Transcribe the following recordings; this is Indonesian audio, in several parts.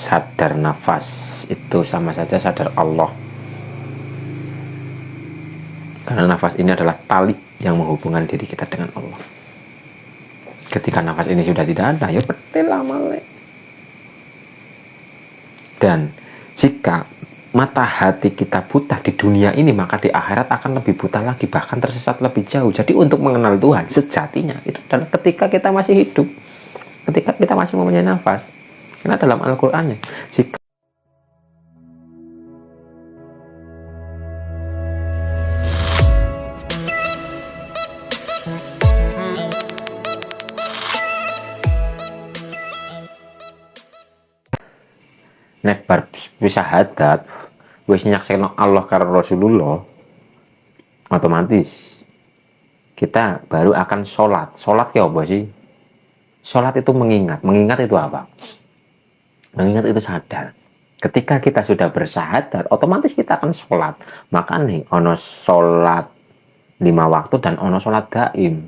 sadar nafas itu sama saja sadar Allah. Karena nafas ini adalah tali yang menghubungkan diri kita dengan Allah. Ketika nafas ini sudah tidak ada, ya betul amalnya. Dan jika mata hati kita buta di dunia ini, maka di akhirat akan lebih buta lagi, bahkan tersesat lebih jauh. Jadi untuk mengenal Tuhan sejatinya itu adalah ketika kita masih hidup, ketika kita masih mempunyai nafas. Karena dalam Al-Qur'annya, jika nek bar syahadat wis nyaksino Allah karo Rasulullah, otomatis kita baru akan sholat. Sholat ya apa sih? Sholat itu mengingat. Mengingat itu apa? Mengingat itu sadar. Ketika kita sudah bersyahadat, otomatis kita akan sholat. Maka nih, ono sholat 5 waktu dan ono sholat daim.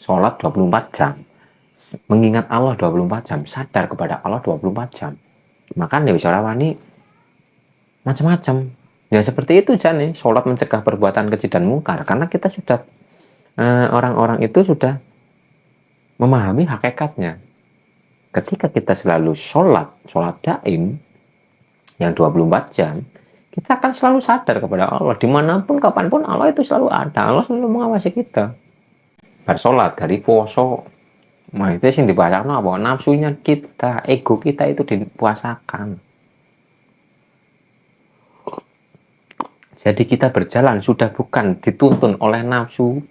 Sholat 24 jam. Mengingat Allah 24 jam. Sadar kepada Allah 24 jam. Maka nih, bisa rawani macam-macam. Ya seperti itu aja nih, sholat mencegah perbuatan keji dan mungkar. Karena kita sudah, orang-orang itu sudah memahami hakikatnya. Ketika kita selalu sholat daim yang 24 jam, kita akan selalu sadar kepada Allah. Dimanapun, kapanpun, Allah itu selalu ada. Allah selalu mengawasi kita. Bersolat dari poso, nah itu yang dibacakan apa? Nafsunya kita, ego kita itu dipuasakan. Jadi kita berjalan sudah bukan dituntun oleh nafsu.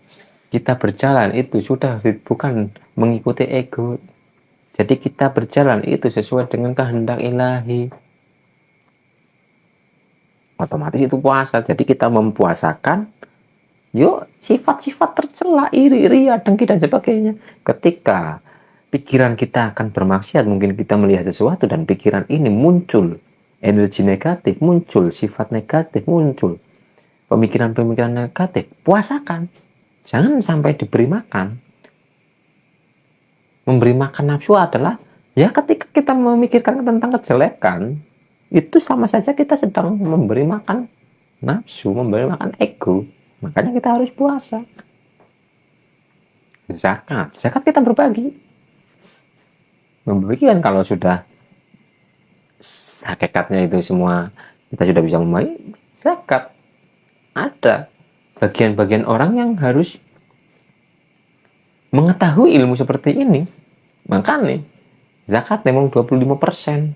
Kita berjalan itu sudah bukan mengikuti ego. Jadi kita berjalan itu sesuai dengan kehendak ilahi. Otomatis itu puasa. Jadi kita mempuasakan yuk sifat-sifat tercela, iri, ria, dengki dan sebagainya. Ketika pikiran kita akan bermaksiat, mungkin kita melihat sesuatu dan pikiran ini muncul energi negatif, muncul sifat negatif, muncul pemikiran-pemikiran negatif, puasakan. Jangan sampai diberi makan. Memberi makan nafsu adalah ya ketika kita memikirkan tentang kejelekan, itu sama saja kita sedang memberi makan nafsu, memberi makan ego. Makanya kita harus puasa. Zakat kita berbagi. Membagi kan kalau sudah hakikatnya itu semua kita sudah bisa membagi, zakat. Ada bagian-bagian orang yang harus mengetahui ilmu seperti ini. Makanya zakat memang 25%.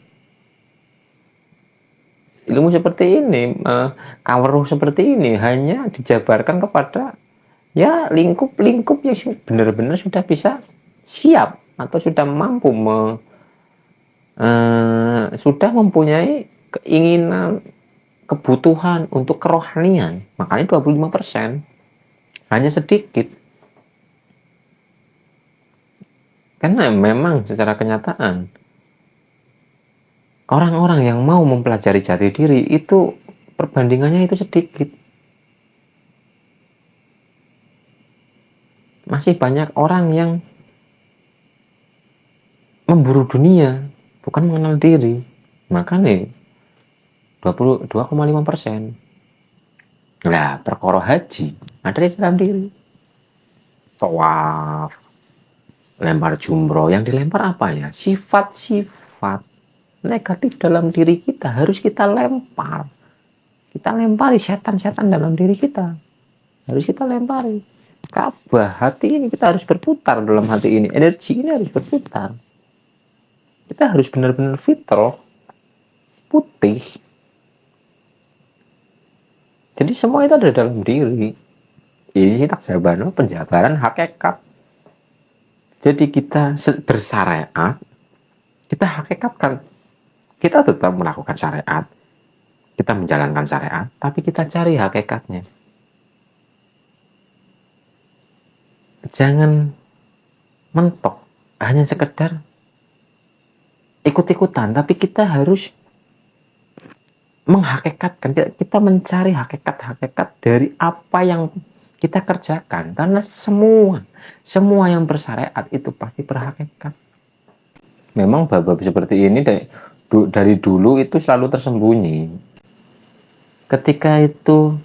Ilmu seperti ini, kaweruh seperti ini hanya dijabarkan kepada ya lingkup-lingkup yang benar-benar sudah bisa siap atau sudah mampu sudah mempunyai keinginan, kebutuhan untuk kerohanian. Makanya 25%. Hanya sedikit. Karena memang secara kenyataan orang-orang yang mau mempelajari jati diri itu perbandingannya itu sedikit. Masih banyak orang yang memburu dunia, bukan mengenal diri. Makanya 22,5%. Nah, perkara haji ada di dalam diri. Tawaf, lempar jumroh, yang dilempar apa ya? Sifat-sifat negatif dalam diri kita harus kita lempar. Kita lempari setan-setan dalam diri kita. Harus kita lempari. Ka'bah hati ini kita harus berputar dalam hati ini. Energi ini harus berputar. Kita harus benar-benar fitrah, putih. Jadi semua itu ada dalam diri. Ini taksabano, penjabaran hakikat. Jadi kita bersyariat, kita hakikatkan. Kita tetap melakukan syariat, kita menjalankan syariat, tapi kita cari hakikatnya. Jangan mentok, hanya sekedar ikut-ikutan, tapi kita harus menghakikatkan, kita mencari hakikat-hakikat dari apa yang kita kerjakan. Karena semua yang bersyariat itu pasti berhakikat. Memang bab-bab seperti ini dari dulu itu selalu tersembunyi. Ketika itu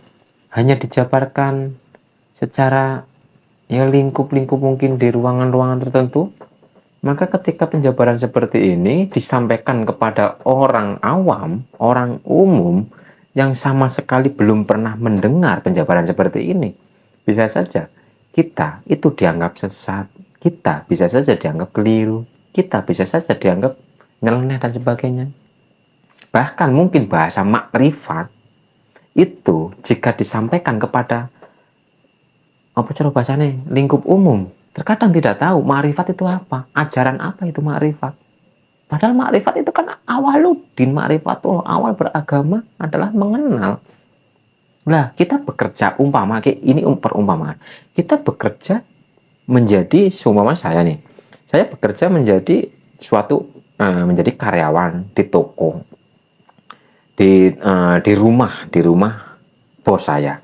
hanya dijabarkan secara ya lingkup-lingkup mungkin di ruangan-ruangan tertentu, maka ketika penjabaran seperti ini disampaikan kepada orang awam, orang umum yang sama sekali belum pernah mendengar penjabaran seperti ini, bisa saja kita itu dianggap sesat, kita bisa saja dianggap keliru, kita bisa saja dianggap nyeleneh dan sebagainya. Bahkan mungkin bahasa makrifat itu jika disampaikan kepada apa cara bahasanya lingkup umum, terkadang tidak tahu makrifat itu apa, ajaran apa itu makrifat. Padahal makrifat itu kan awaluddin, makrifatullah, awal beragama adalah mengenal. Nah, kita bekerja umpama ini perumpamaan. Kita bekerja menjadi seumpama saya nih. Saya bekerja menjadi menjadi karyawan di toko. Di rumah bos saya.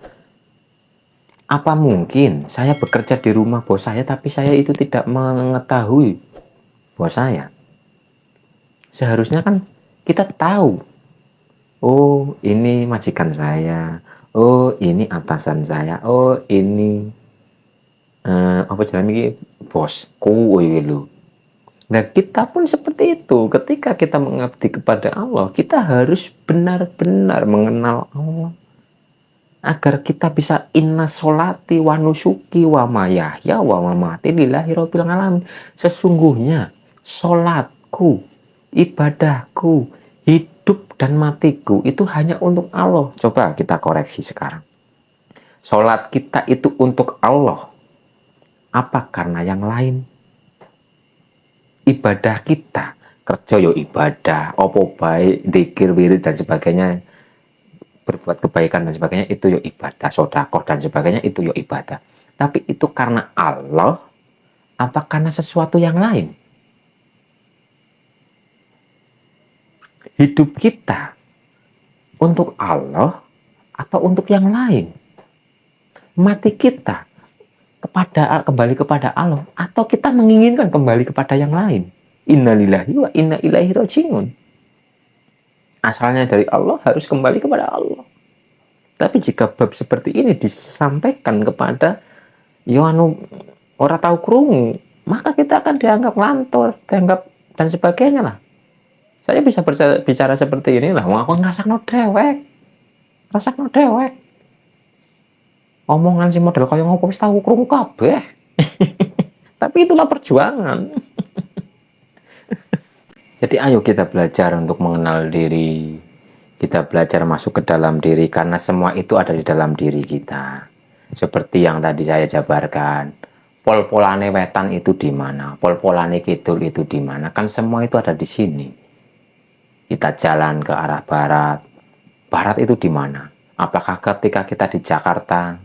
Apa mungkin saya bekerja di rumah bos saya tapi saya itu tidak mengetahui bos saya? Seharusnya kan kita tahu. Oh, ini majikan saya. Oh, ini atasan saya. Oh, ini apa jalan ini bosku gitu. Nah, kita pun seperti itu. Ketika kita mengabdi kepada Allah, kita harus benar-benar mengenal Allah. Agar kita bisa inna sholati wa nusuki wa mayahya wa mamati lillahi rabbil alamin. Sesungguhnya sholatku, ibadahku, hidup dan matiku itu hanya untuk Allah. Coba kita koreksi sekarang. Sholat kita itu untuk Allah. Apa karena yang lain? Ibadah kita, kerja yo ibadah, opo baik, zikir, wirid dan sebagainya, berbuat kebaikan dan sebagainya itu yo ibadah, sedekah dan sebagainya itu yo ibadah. Tapi itu karena Allah, apa karena sesuatu yang lain? Hidup kita untuk Allah atau untuk yang lain? Mati kita kembali kepada Allah atau kita menginginkan kembali kepada yang lain? Innalillahi wa inna ilaihi rajiun. Asalnya dari Allah harus kembali kepada Allah. Tapi jika bab seperti ini disampaikan kepada Yohanu orang tahu krungu, maka kita akan dianggap lantur, dianggap dan sebagainya lah. Saya bisa bicara seperti ini lah, aku ngrasakno dewek. Omongan si model kaya ngopo wis tahu krungu kabeh. Tapi itulah perjuangan. Jadi ayo kita belajar untuk mengenal diri. Kita belajar masuk ke dalam diri karena semua itu ada di dalam diri kita. Seperti yang tadi saya jabarkan. Pol-polane wetan itu di mana? Pol-polane kidul itu di mana? Kan semua itu ada di sini. Kita jalan ke arah barat. Barat itu di mana? Apakah ketika kita di Jakarta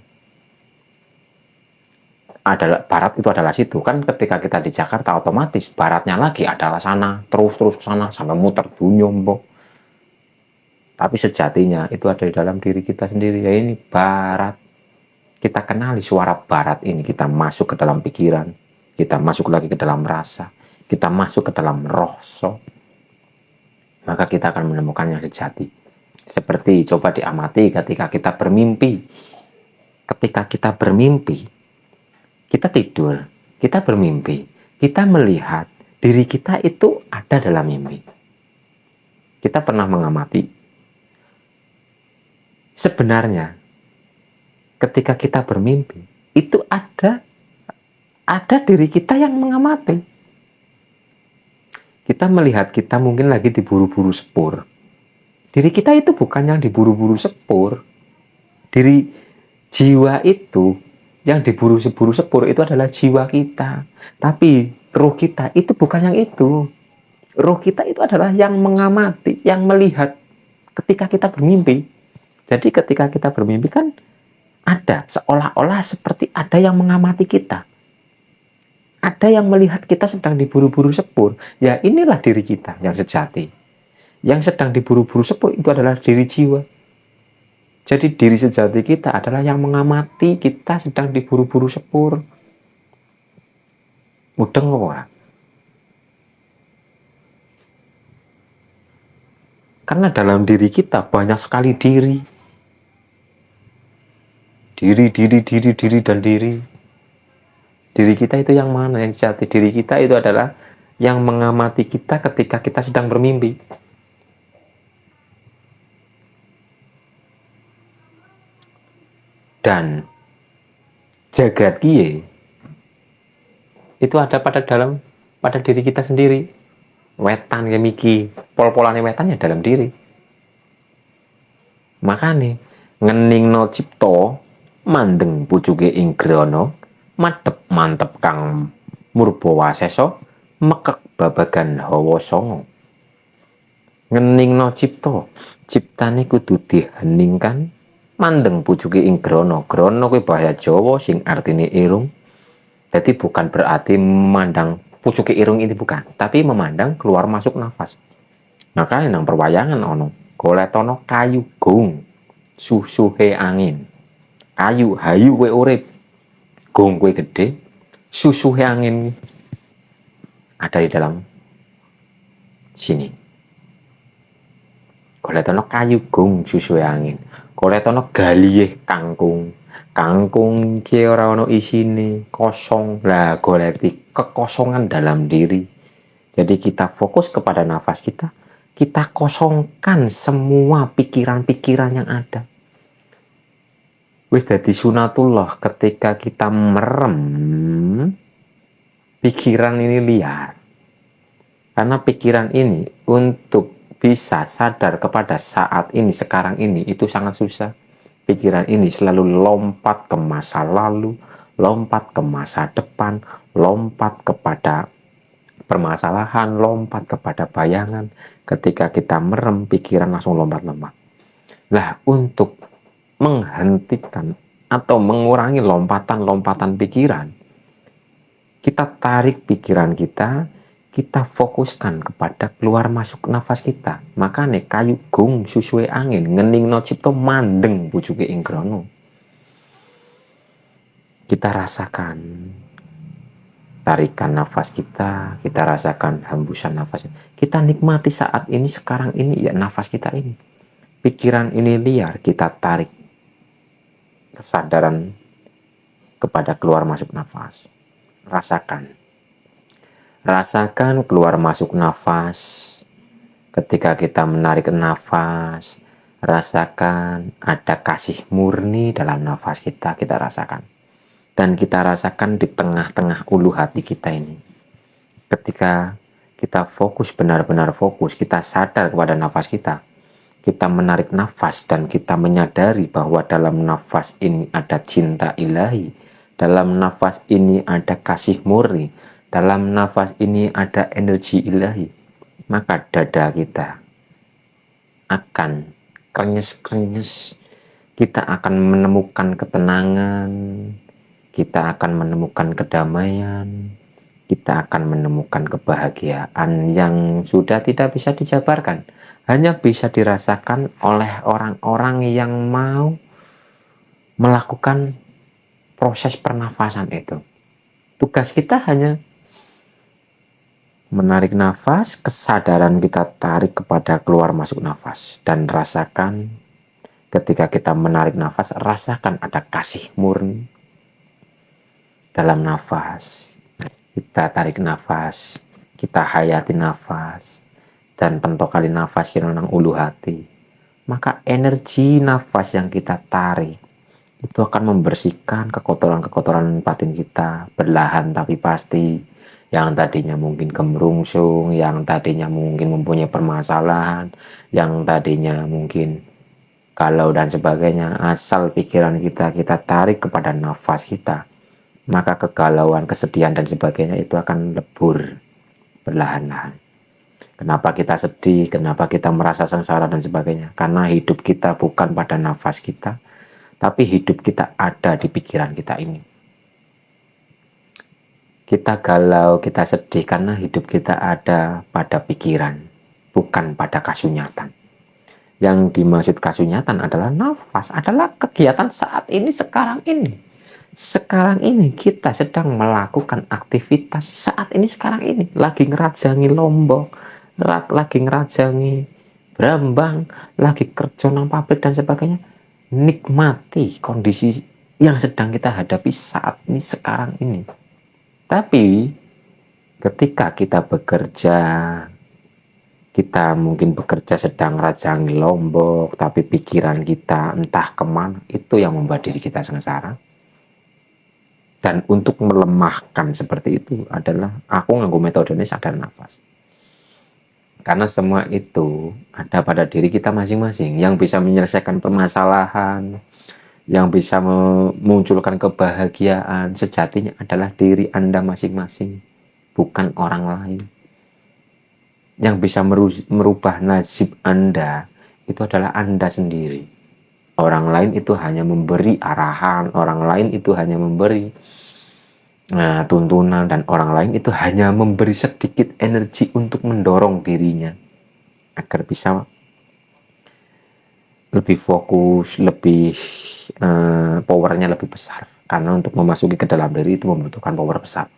barat itu adalah situ? Kan ketika kita di Jakarta otomatis baratnya lagi adalah sana, terus ke sana sampai muter dunia mbok. Tapi sejatinya itu ada di dalam diri kita sendiri. Ya ini barat. Kita kenali suara barat ini, kita masuk ke dalam pikiran, kita masuk lagi ke dalam rasa, kita masuk ke dalam rohso. Maka kita akan menemukan yang sejati. Seperti coba diamati ketika kita bermimpi. Ketika kita bermimpi, kita tidur, kita bermimpi, kita melihat diri kita itu ada dalam mimpi. Kita pernah mengamati. Sebenarnya, ketika kita bermimpi, itu ada diri kita yang mengamati. Kita melihat kita mungkin lagi diburu-buru sepur. Diri kita itu bukan yang diburu-buru sepur. Diri jiwa itu yang diburu-buru sepur itu adalah jiwa kita. Tapi roh kita itu bukan yang itu. Roh kita itu adalah yang mengamati, yang melihat ketika kita bermimpi. Jadi ketika kita bermimpi kan ada, seolah-olah seperti ada yang mengamati kita. Ada yang melihat kita sedang diburu-buru sepur. Ya inilah diri kita yang sejati. Yang sedang diburu-buru sepur itu adalah diri jiwa. Jadi diri sejati kita adalah yang mengamati kita sedang diburu-buru sepur. Mudeng apa? Karena dalam diri kita banyak sekali diri. Diri, dan diri. Diri kita itu yang mana? Yang jati diri kita itu adalah yang mengamati kita ketika kita sedang bermimpi. Dan jagat kiye itu ada pada diri kita sendiri. Wetan kemiki, pol-polane wetannya dalam diri. Makane ngeningno cipta mandeng pucuke ing grana madhep mantep kang murbawasesa mekek babagan hawa sanga. Ngeningno cipta, ciptane kudu diheningkan mandeng pucuke ing grana. Grana kuwi bahasa Jawa sing artine irung. Jadi bukan berarti memandang pucuke irung ini, bukan, tapi memandang keluar masuk nafas. Makanya nang perwayangan ono goletono kayu gung susuhe angin. Kayu hayu kowe urip, gung kowe gede, susuhe angin ada di dalam sini. Goletono kayu gung susuhe angin. Goletono galih kangkung. Kangkung ki ora ono isine, kosong. Lah golek kekosongan dalam diri. Jadi kita fokus kepada nafas kita, kita kosongkan semua pikiran-pikiran yang ada. Wis dadi sunatullah ketika kita merem, pikiran ini liar. Karena pikiran ini untuk bisa sadar kepada saat ini, sekarang ini, itu sangat susah. Pikiran ini selalu lompat ke masa lalu, lompat ke masa depan, lompat kepada permasalahan, lompat kepada bayangan. Ketika kita merem, pikiran langsung lompat-lompat. Lah, untuk menghentikan atau mengurangi lompatan-lompatan pikiran, kita tarik pikiran kita fokuskan kepada keluar masuk nafas kita. Makanya kayu gung susuhe angin ngeningno cipta mandeng pucuke ing grana. Kita rasakan tarikan nafas kita rasakan hembusan nafas. Kita nikmati saat ini, sekarang ini, ya nafas kita ini. Pikiran ini liar, kita tarik kesadaran kepada keluar masuk nafas. Rasakan keluar masuk nafas. Ketika kita menarik nafas, rasakan ada kasih murni dalam nafas kita rasakan. Dan kita rasakan di tengah-tengah ulu hati kita ini. Ketika kita fokus, benar-benar fokus, kita sadar kepada nafas kita menarik nafas dan kita menyadari bahwa dalam nafas ini ada cinta ilahi, dalam nafas ini ada kasih murni, dalam nafas ini ada energi ilahi, maka dada kita akan krenyes-krenyes. Kita akan menemukan ketenangan, kita akan menemukan kedamaian, kita akan menemukan kebahagiaan yang sudah tidak bisa dijabarkan. Hanya bisa dirasakan oleh orang-orang yang mau melakukan proses pernafasan itu. Tugas kita hanya menarik nafas, kesadaran kita tarik kepada keluar masuk nafas. Dan rasakan ketika kita menarik nafas, rasakan ada kasih murni dalam nafas. Kita tarik nafas, kita hayati nafas, dan pentokali nafas kita nang ulu hati. Maka energi nafas yang kita tarik itu akan membersihkan kekotoran-kekotoran batin kita, perlahan tapi pasti. Yang tadinya mungkin gemerungsung, yang tadinya mungkin mempunyai permasalahan, yang tadinya mungkin galau dan sebagainya, asal pikiran kita tarik kepada nafas kita, maka kegalauan, kesedihan dan sebagainya itu akan lebur perlahan-lahan. Kenapa kita sedih, kenapa kita merasa sengsara dan sebagainya? Karena hidup kita bukan pada nafas kita, tapi hidup kita ada di pikiran kita ini. Kita galau, kita sedih karena hidup kita ada pada pikiran, bukan pada kasunyatan. Yang dimaksud kasunyatan adalah nafas, adalah kegiatan saat ini, sekarang ini. Sekarang ini kita sedang melakukan aktivitas saat ini, sekarang ini. Lagi ngerajangi Lombok, lagi ngerajangi berambang, lagi kerja nang pabrik dan sebagainya, nikmati kondisi yang sedang kita hadapi saat ini, sekarang ini. Tapi ketika kita bekerja, kita mungkin bekerja sedang rajangi Lombok, tapi pikiran kita entah kemana, itu yang membuat diri kita sengsara. Dan untuk melemahkan seperti itu adalah aku nganggo metode ini sadar nafas. Karena semua itu ada pada diri kita masing-masing. Yang bisa menyelesaikan permasalahan, yang bisa memunculkan kebahagiaan sejatinya adalah diri Anda masing-masing, bukan orang lain. Yang bisa merubah nasib Anda itu adalah Anda sendiri. Orang lain itu hanya memberi arahan, orang lain itu hanya memberi tuntunan, dan orang lain itu hanya memberi sedikit energi untuk mendorong dirinya agar bisa lebih fokus, lebih powernya lebih besar. Karena untuk memasuki ke dalam diri itu membutuhkan power besar.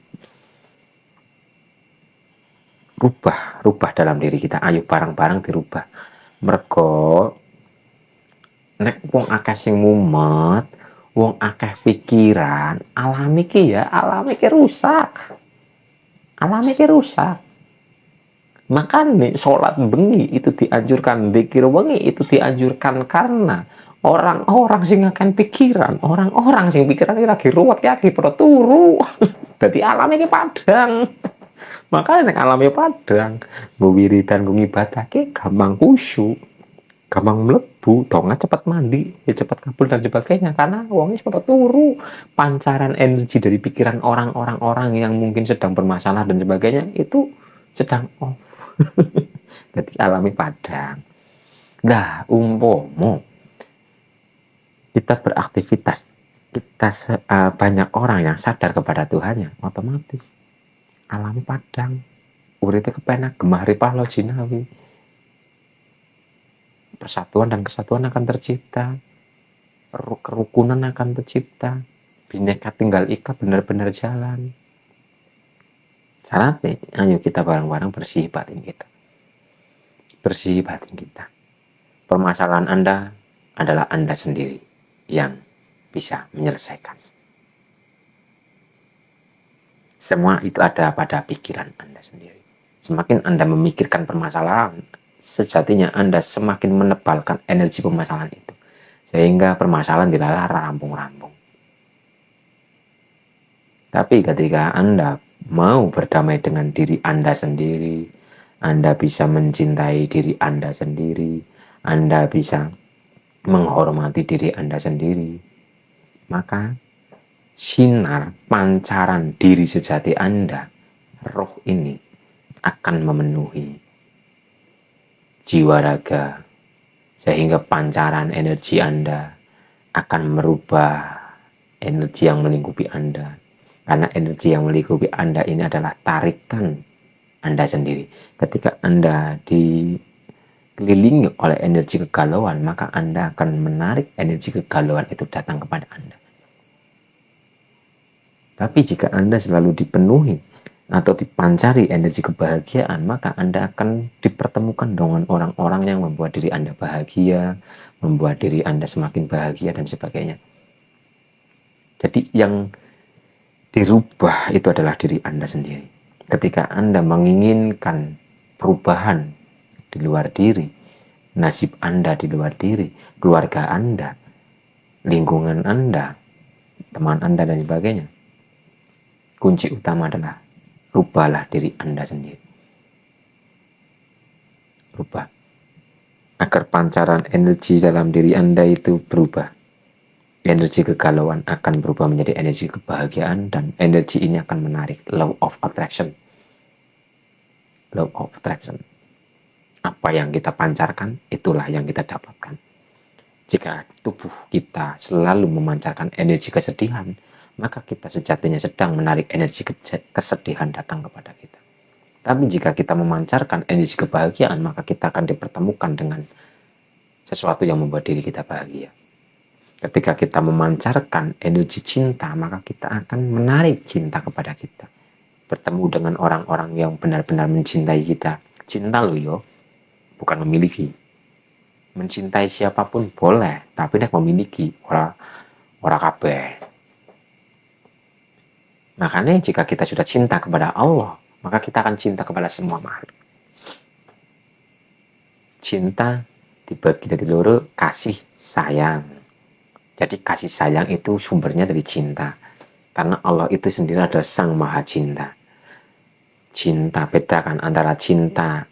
Rubah dalam diri kita. Ayo bareng-bareng dirubah. Mergo nek wong akeh sing mumet, wong akeh pikiran, alami ki rusak. Alami ki rusak. Makanya sholat bengi itu dianjurkan, zikir bengi itu dianjurkan karena orang-orang sing akan pikiran, orang-orang sing pikiran lagi ruwet lagi pada turu. Jadi alami ki padang. Makanya nek alami padang, wiridan ngibadah ki gampang khusyuk, gampang mlebu, tonga cepat mandi, ya cepat kabul dan sebagainya karena wongnya cepat turu. Pancaran energi dari pikiran orang-orang yang mungkin sedang bermasalah dan sebagainya itu sedang off. Jadi alami padang. Nah, umpomo kita beraktivitas, kita banyak orang yang sadar kepada Tuhannya, otomatis alami padang. Urite kepenak gemah ripah lo jinawi. Persatuan dan kesatuan akan tercipta. Kerukunan akan tercipta. Bineka Tunggal Ika benar-benar jalan. Syaratnya, ayo kita bareng-bareng bersih batin kita. Bersih batin kita. Permasalahan Anda adalah Anda sendiri yang bisa menyelesaikan. Semua itu ada pada pikiran Anda sendiri. Semakin Anda memikirkan permasalahan, sejatinya Anda semakin menebalkan energi permasalahan itu. Sehingga permasalahan tidak rampung-rampung. Tapi ketika Anda mau berdamai dengan diri Anda sendiri, Anda bisa mencintai diri Anda sendiri, Anda bisa menghormati diri Anda sendiri, maka sinar pancaran diri sejati Anda, roh ini akan memenuhi jiwa raga, sehingga pancaran energi Anda akan merubah energi yang melingkupi Anda. Karena energi yang melingkupi Anda ini adalah tarikan Anda sendiri. Ketika Anda dikelilingi oleh energi kegalauan, maka Anda akan menarik energi kegalauan itu datang kepada Anda. Tapi jika Anda selalu dipenuhi atau dipancari energi kebahagiaan, maka Anda akan dipertemukan dengan orang-orang yang membuat diri Anda bahagia, membuat diri Anda semakin bahagia, dan sebagainya. Jadi yang dirubah itu adalah diri Anda sendiri. Ketika Anda menginginkan perubahan di luar diri, nasib Anda di luar diri, keluarga Anda, lingkungan Anda, teman Anda, dan sebagainya, kunci utama adalah rubahlah diri Anda sendiri. Rubah. Agar pancaran energi dalam diri Anda itu berubah. Energi kegalauan akan berubah menjadi energi kebahagiaan, dan energi ini akan menarik. Law of attraction. Law of attraction. Apa yang kita pancarkan, itulah yang kita dapatkan. Jika tubuh kita selalu memancarkan energi kesedihan, maka kita sejatinya sedang menarik energi kesedihan datang kepada kita. Tapi jika kita memancarkan energi kebahagiaan, maka kita akan dipertemukan dengan sesuatu yang membuat diri kita bahagia. Ketika kita memancarkan energi cinta, maka kita akan menarik cinta kepada kita. Bertemu dengan orang-orang yang benar-benar mencintai kita. Cinta loh yo, bukan memiliki. Mencintai siapapun boleh, tapi nek memiliki ora kabeh. Makanya jika kita sudah cinta kepada Allah, maka kita akan cinta kepada semua makhluk. Cinta dibagi dari loro, kasih sayang. Jadi kasih sayang itu sumbernya dari cinta. Karena Allah itu sendiri adalah Sang Maha Cinta. Cinta, bedakan antara cinta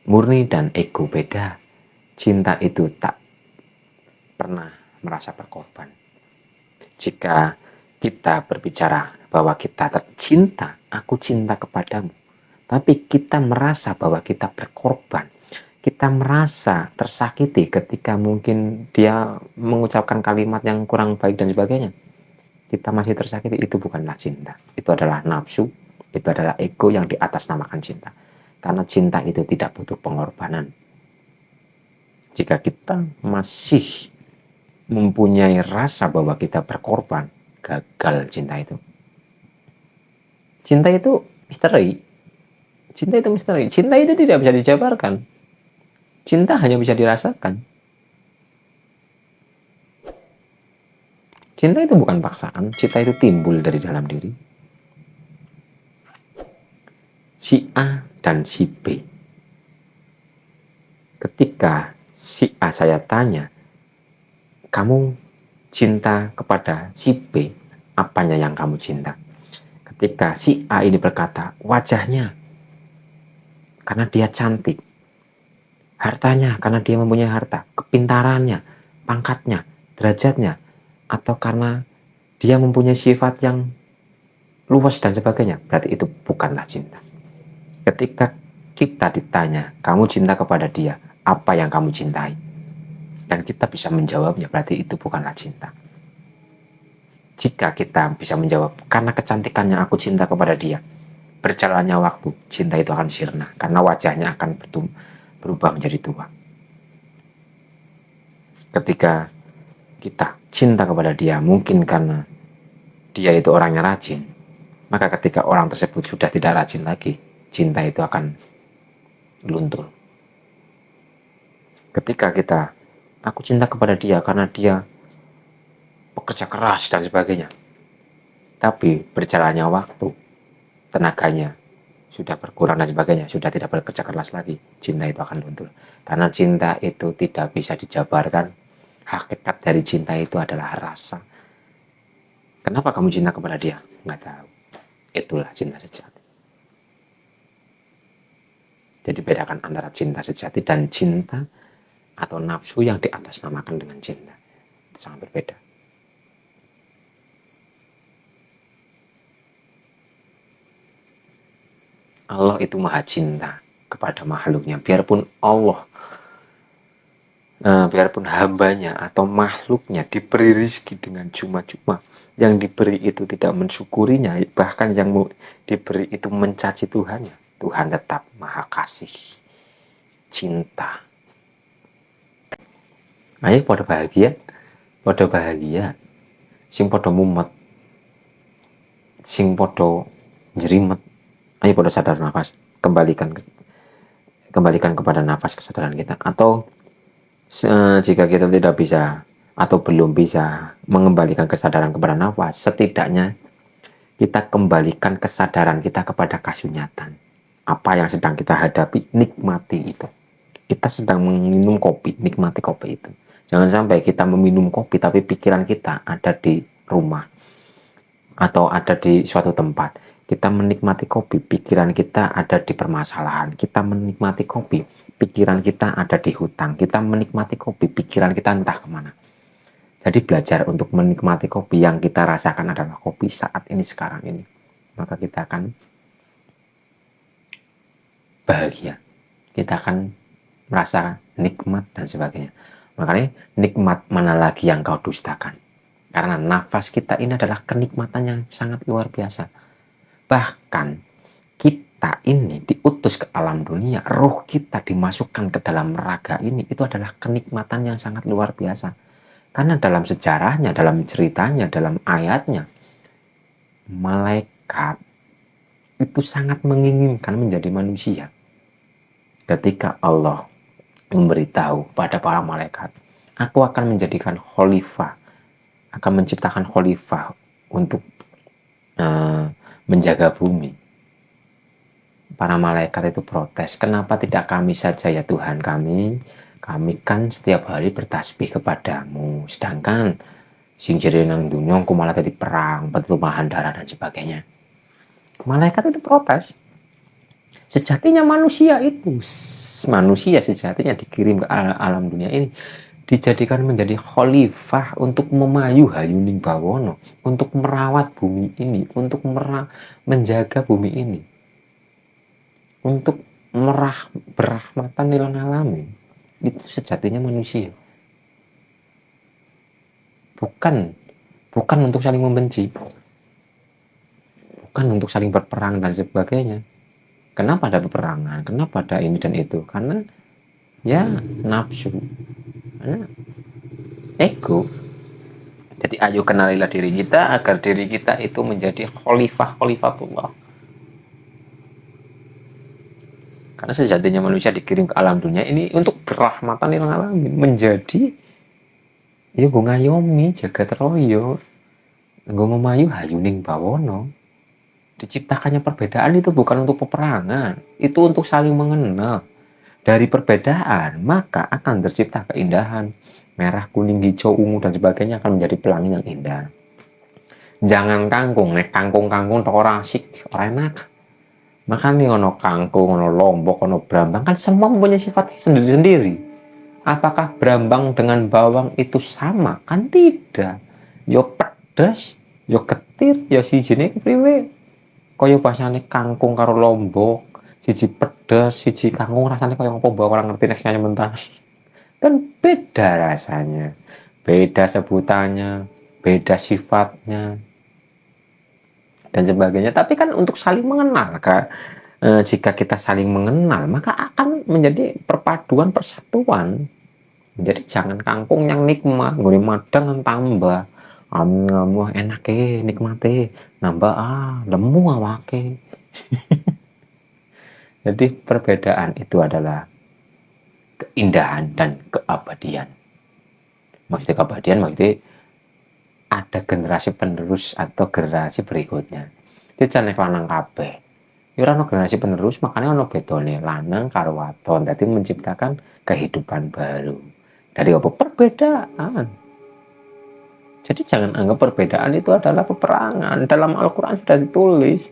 murni dan ego, beda. Cinta itu tak pernah merasa berkorban. Jika kita berbicara bahwa kita tercinta, aku cinta kepadamu, tapi kita merasa bahwa kita berkorban, kita merasa tersakiti ketika mungkin dia mengucapkan kalimat yang kurang baik dan sebagainya, kita masih tersakiti, itu bukanlah cinta. Itu adalah nafsu, itu adalah ego yang di atas namakan cinta. Karena cinta itu tidak butuh pengorbanan. Jika kita masih mempunyai rasa bahwa kita berkorban, gagal cinta itu. Cinta itu misteri. Cinta itu misteri. Cinta itu tidak bisa dijabarkan. Cinta hanya bisa dirasakan. Cinta itu bukan paksaan. Cinta itu timbul dari dalam diri. Si A dan si B. Ketika si A saya tanya, kamu cinta kepada si B, apanya yang kamu cinta? Ketika si A ini berkata, wajahnya, karena dia cantik. Hartanya, karena dia mempunyai harta. Kepintarannya, pangkatnya, derajatnya. Atau karena dia mempunyai sifat yang luas dan sebagainya. Berarti itu bukanlah cinta. Ketika kita ditanya, kamu cinta kepada dia, apa yang kamu cintai? Dan kita bisa menjawabnya, berarti itu bukanlah cinta. Jika kita bisa menjawab, karena kecantikannya aku cinta kepada dia, berjalannya waktu, cinta itu akan sirna. Karena wajahnya akan berubah menjadi tua. Ketika kita cinta kepada dia, mungkin karena dia itu orangnya rajin, maka ketika orang tersebut sudah tidak rajin lagi, cinta itu akan luntur. Ketika aku cinta kepada dia karena dia pekerja keras dan sebagainya, tapi berjalannya waktu, tenaganya sudah berkurang dan sebagainya, sudah tidak bekerja keras lagi, cinta itu akan luntur. Karena cinta itu tidak bisa dijabarkan. Hakikat dari cinta itu adalah rasa. Kenapa kamu cinta kepada dia? Nggak tahu. Itulah cinta sejati. Jadi bedakan antara cinta sejati dan cinta atau nafsu yang di atas namakan dengan cinta. Itu sangat berbeda. Allah itu maha cinta kepada makhluknya. Biarpun biarpun hambanya atau makhluknya diberi rezeki dengan cuma-cuma, yang diberi itu tidak mensyukurinya, bahkan yang diberi itu mencaci Tuhannya, Tuhan tetap maha kasih, cinta. Ayo pada bahagia, sing pada mumet, sing pada jerimet, ayo pada sadar nafas, kembalikan kepada nafas kesadaran kita. Atau jika kita tidak bisa atau belum bisa mengembalikan kesadaran kepada nafas, setidaknya kita kembalikan kesadaran kita kepada kasunyatan. Apa yang sedang kita hadapi, nikmati itu. Kita sedang minum kopi, nikmati kopi itu. Jangan sampai kita meminum kopi tapi pikiran kita ada di rumah atau ada di suatu tempat. Kita menikmati kopi, pikiran kita ada di permasalahan. Kita menikmati kopi, pikiran kita ada di hutang. Kita menikmati kopi, pikiran kita entah kemana. Jadi belajar untuk menikmati kopi, yang kita rasakan adalah kopi saat ini, sekarang ini. Maka kita akan bahagia. Kita akan merasa nikmat dan sebagainya. Makanya nikmat mana lagi yang kau dustakan? Karena nafas kita ini adalah kenikmatan yang sangat luar biasa. Bahkan kita ini diutus ke alam dunia, roh kita dimasukkan ke dalam raga ini, itu adalah kenikmatan yang sangat luar biasa. Karena dalam sejarahnya, dalam ceritanya, dalam ayatnya, malaikat itu sangat menginginkan menjadi manusia. Ketika Allah memberitahu pada para malaikat, aku akan menjadikan khalifah, akan menciptakan khalifah untuk menjaga bumi. Para malaikat itu protes, kenapa tidak kami saja ya Tuhan kami? Kami kan setiap hari bertasbih kepadamu, sedangkan sing jere nang dunya ku malah tadi perang, pertumpahan darah dan sebagainya. Malaikat itu protes. Sejatinya manusia sejatinya dikirim ke alam dunia ini dijadikan menjadi khalifah untuk memayu hayuning bawono, untuk merawat bumi ini, untuk menjaga bumi ini, untuk berahmatan lil alamin. Itu sejatinya manusia. Bukan untuk saling membenci, bukan untuk saling berperang dan sebagainya. Kenapa ada peperangan? Kenapa ada ini dan itu? Karena ya nafsu, karena ego. Jadi ayo kenalilah diri kita agar diri kita itu menjadi khalifatullah. Karena sejatinya manusia dikirim ke alam dunia ini untuk berrahmatan lil alamin, menjadi ya gue ngayomi jagat raya, gue memayu hayuning bawono. Diciptakannya perbedaan itu bukan untuk peperangan, itu untuk saling mengenal. Dari perbedaan maka akan tercipta keindahan. Merah, kuning, hijau, ungu dan sebagainya akan menjadi pelangi yang indah. Jangan kangkung, kangkung tok ora asik, ora enak. Makanya ono kangkung, ono lombok, ono brambang kan semua mempunyai sifat sendiri-sendiri. Apakah brambang dengan bawang itu sama? Kan tidak. Yo pedas, yo ketir, yo sijine kepriwe. Kaya basane kangkung karo lombok, siji pedas, siji kangkung rasanya kaya apa bawa orang ngerti nek mentah. Kan beda rasanya, beda sebutannya, beda sifatnya dan sebagainya. Tapi kan untuk saling mengenal, jika kita saling mengenal maka akan menjadi perpaduan persatuan. Jadi jangan kangkung yang nikmat nggone madang tambah ngamu enak nikmate nambah lemu awake. Jadi perbedaan itu adalah keindahan dan keabadian. Maksudnya keabadian maksudnya ada generasi penerus atau generasi berikutnya. Jadi jangan lanang kabeh. Ya ono generasi penerus, makanya ono bedone lanang karo wadon. Jadi menciptakan kehidupan baru. Dari apa? Perbedaan. Jadi jangan anggap perbedaan itu adalah peperangan. Dalam Al-Quran sudah ditulis.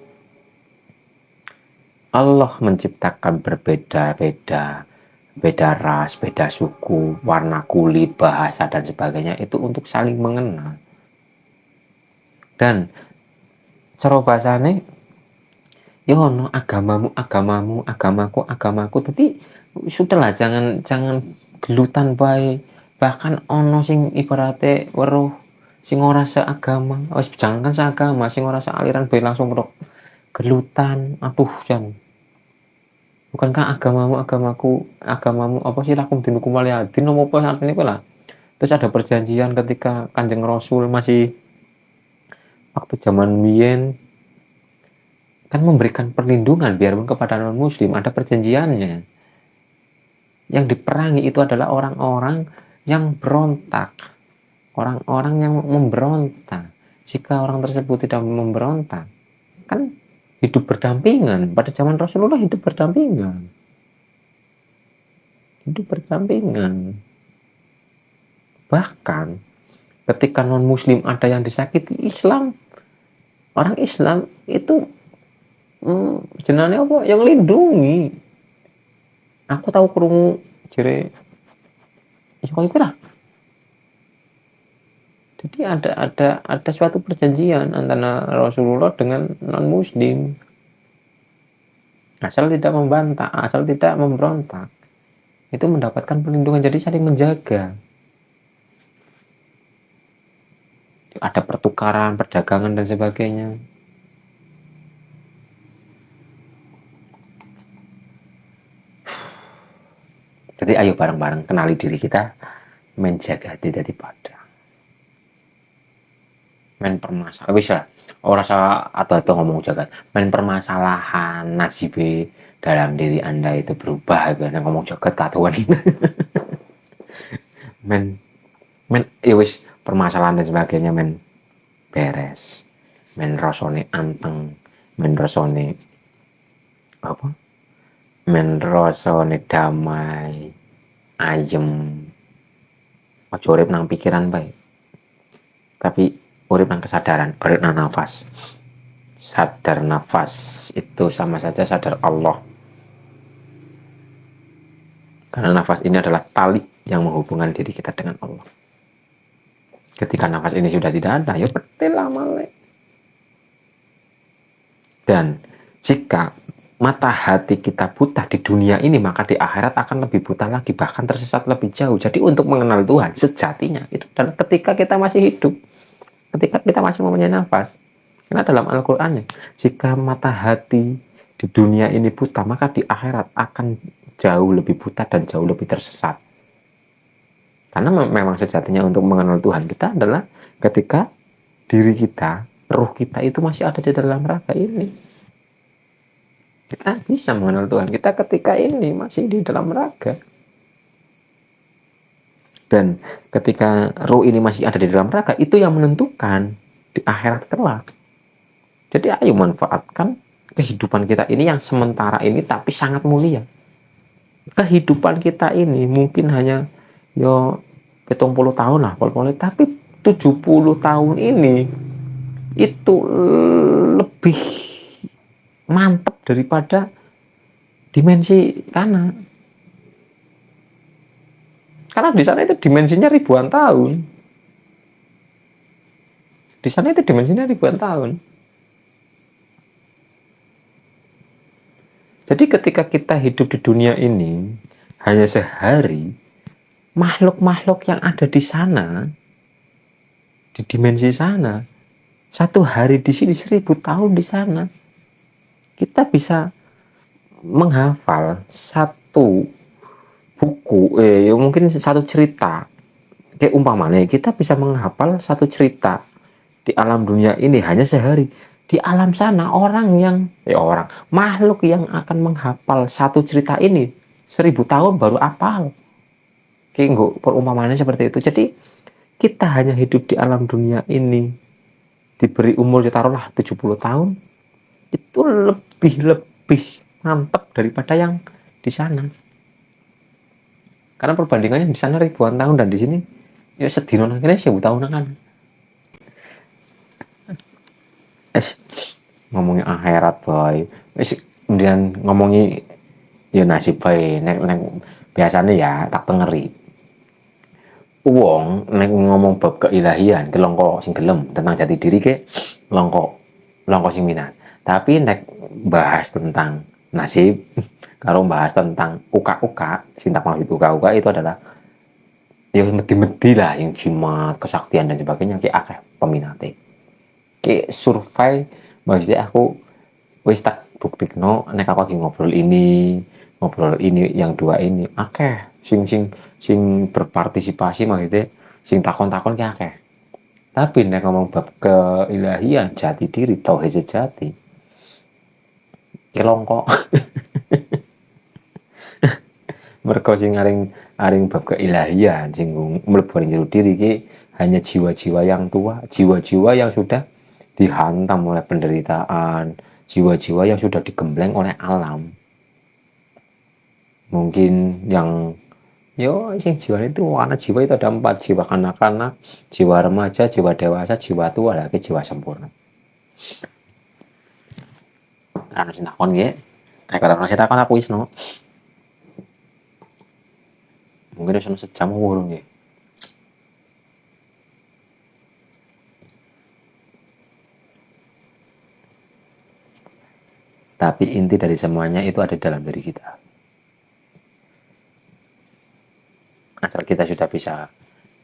Allah menciptakan berbeda-beda, beda ras, beda suku, warna kulit, bahasa dan sebagainya itu untuk saling mengenal. Dan cara bahasane ya ono agamaku, tapi sudahlah jangan gelutan bae. Bahkan ono sing ibarate weruh sing ora seagama, wis jangan seagama, sing ora sealiran bae langsung merok gelutan. Aduh jan. Bukankah agamamu apa sih lakum dinukum waliyadin apa artinya itu lah. Terus ada perjanjian ketika Kanjeng Rasul masih waktu zaman Mien kan memberikan perlindungan biarpun kepada non muslim, ada perjanjiannya. Yang diperangi itu adalah orang-orang yang berontak, orang-orang yang memberontak. Jika orang tersebut tidak memberontak, kan hidup berdampingan. Pada zaman Rasulullah hidup berdampingan. Bahkan ketika non muslim ada yang disakiti Islam, orang Islam itu jenenge apa yang lindungi. Aku tahu krungu jere iku lah. Jadi ada suatu perjanjian antara Rasulullah dengan non muslim. Asal tidak membantah, asal tidak memberontak. Itu mendapatkan perlindungan, jadi saling menjaga. Ada pertukaran, perdagangan dan sebagainya. Jadi ayo bareng-bareng kenali diri kita, menjaga hati daripada main permasalahan. Wis lah, ora salah atau ngomong jagat. Main permasalahan nasibe dalam diri Anda itu berubah karena ngomong joget katuan. Men ya wis, permasalahan dan sebagainya men beres, men rasane anteng, men rasane apa, men rasane damai, ayem. Aja urip nang pikiran bae, tapi urip nang kesadaran, urip nang nafas. Sadar nafas itu sama saja sadar Allah, karena nafas ini adalah tali yang menghubungkan diri kita dengan Allah. Ketika nafas ini sudah tidak ada, ya betul lah malek. Dan jika mata hati kita buta di dunia ini, maka di akhirat akan lebih buta lagi, bahkan tersesat lebih jauh. Jadi untuk mengenal Tuhan sejatinya itu adalah ketika kita masih hidup, ketika kita masih mempunyai nafas. Karena dalam Al-Qur'an, jika mata hati di dunia ini buta, maka di akhirat akan jauh lebih buta dan jauh lebih tersesat. Karena memang sejatinya untuk mengenal Tuhan kita adalah ketika diri kita, ruh kita itu masih ada di dalam raga ini. Kita bisa mengenal Tuhan kita ketika ini masih di dalam raga. Dan ketika ruh ini masih ada di dalam raga, itu yang menentukan di akhirat kelak. Jadi ayo manfaatkan kehidupan kita ini yang sementara ini tapi sangat mulia. Kehidupan kita ini mungkin hanya 70 tahun lah, tapi 70 tahun ini itu lebih mantap daripada dimensi kanan. Karena di sana itu dimensinya ribuan tahun. Di sana itu dimensinya ribuan tahun. Jadi ketika kita hidup di dunia ini hanya sehari, makhluk-makhluk yang ada di sana, di dimensi sana, satu hari di sini 1000 tahun di sana. Kita bisa menghafal satu buku, mungkin satu cerita. Kayak umpamanya kita bisa menghafal satu cerita di alam dunia ini hanya sehari. Di alam sana makhluk yang akan menghafal satu cerita ini 1000 tahun baru hafal. Kayak perumpamannya seperti itu. Jadi kita hanya hidup di alam dunia ini, diberi umur taruhlah 70 tahun, itu lebih mantap daripada yang di sana. Karena perbandingannya di sana ribuan tahun dan di sini ya sedino nangkene 1000 tahun kan. Ngomongin akhirat boy, kemudian ngomongi ya nasib bae nek biasanya ya tak tengeri. Wong nek ngomong bab keilahian ke longko sing gelem tentang jati diri ke longko sing minat. Tapi nek bahas tentang nasib kalau bahas tentang uka-uka, sintak maksud uka-uka itu adalah ya medi-medi lah yang jimat, kesaktian dan sebagainya kayak akeh peminate. Kayak survei maksudnya aku wis tak buktikno nek aku lagi ngobrol ini yang dua ini akeh sing berpartisipasi maksudnya sing takon-takon ki akeh. Tapi nek ngomong bab keilahian, jati diri, tauhid sejati kelongko. Mergo sing aring bab keilahian sing mlebu ning diri ki hanya jiwa-jiwa yang tua, jiwa-jiwa yang sudah dihantam oleh penderitaan, jiwa-jiwa yang sudah digembleng oleh alam. Mungkin yang sing jiwa itu warna jiwa itu ada 4, jiwa kanak-kanak, jiwa remaja, jiwa dewasa, jiwa tua, lagi jiwa sempurna. Karena sing takon nggih, karena sing takon aku wis no. Mungkin wis sejam urung nggih. Tapi inti dari semuanya itu ada dalam diri kita. Asal kita sudah bisa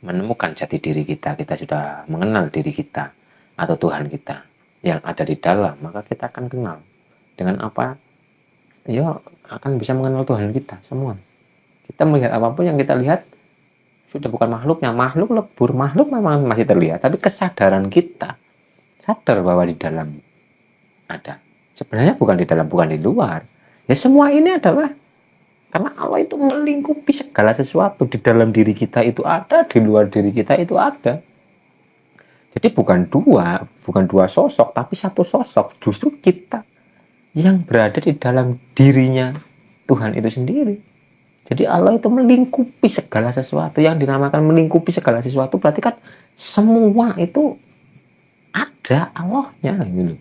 menemukan jati diri kita, kita sudah mengenal diri kita atau Tuhan kita yang ada di dalam, maka kita akan kenal dengan apa? Ya, akan bisa mengenal Tuhan kita semua. Kita melihat apapun yang kita lihat sudah bukan makhluknya, makhluk lebur, makhluk memang masih terlihat, tapi kesadaran kita sadar bahwa di dalam ada. Sebenarnya bukan di dalam, bukan di luar. Ya semua ini adalah karena Allah itu melingkupi segala sesuatu. Di dalam diri kita itu ada, di luar diri kita itu ada. Jadi bukan dua sosok, tapi satu sosok. Justru kita yang berada di dalam dirinya Tuhan itu sendiri. Jadi Allah itu melingkupi segala sesuatu. Yang dinamakan melingkupi segala sesuatu berarti kan semua itu ada Allahnya gitu.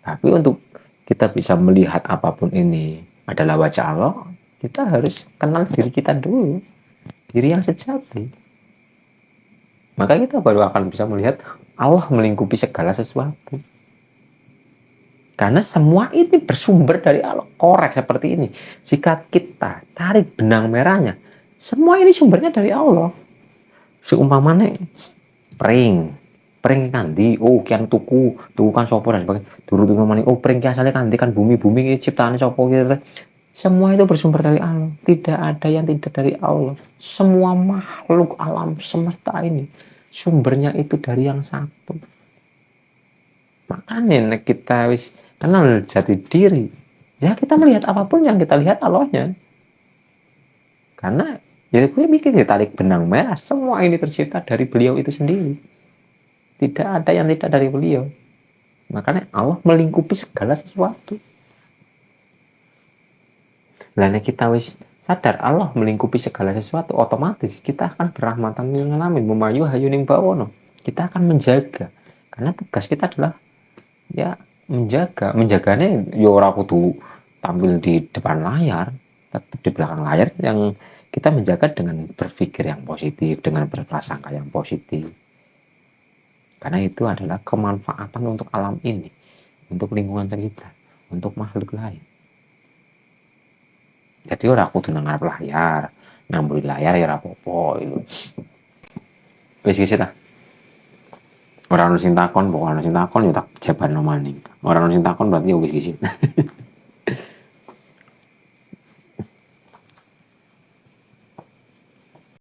Tapi untuk kita bisa melihat apapun ini adalah wajah Allah, kita harus kenal diri kita dulu, diri yang sejati. Maka kita baru akan bisa melihat Allah melingkupi segala sesuatu. Karena semua ini bersumber dari Allah. Korek seperti ini. Jika kita tarik benang merahnya, semua ini sumbernya dari Allah. Seumpamanya pring kandi, oh kian tuku kan sopo dan sebagainya. Dulu maning, oh pring asalnya kandi kan bumi ini ciptaan sopo gitu. Semua itu bersumber dari Allah. Tidak ada yang tidak dari Allah. Semua makhluk alam semesta ini sumbernya itu dari yang satu. Makanya kita wis kenal jati diri, ya kita melihat apapun yang kita lihat Allahnya. Karena jadi gue mikir tarik benang merah, semua ini tercipta dari beliau itu sendiri. Tidak ada yang tidak dari beliau. Makanya Allah melingkupi segala sesuatu. Lainnya kita wis sadar Allah melingkupi segala sesuatu, otomatis kita akan berrahmatan lil alamin, memayu hayuning bawono. Kita akan menjaga. Karena tugas kita adalah ya menjaganya ya ora kudu tampil di depan layar, tetap di belakang layar, yang kita menjaga dengan berpikir yang positif, dengan berprasangka yang positif. Karena itu adalah kemanfaatan untuk alam ini, untuk lingkungan sekitar, untuk makhluk lain. Jadi ora kudu nang ngarep layar, namburi layar ya ora apa-apa itu. Wis iki ta. Ora ono sing takon, pokoknya ono sing takon ya tak jaban maning. Ora ono sing takon berarti ya wis iki.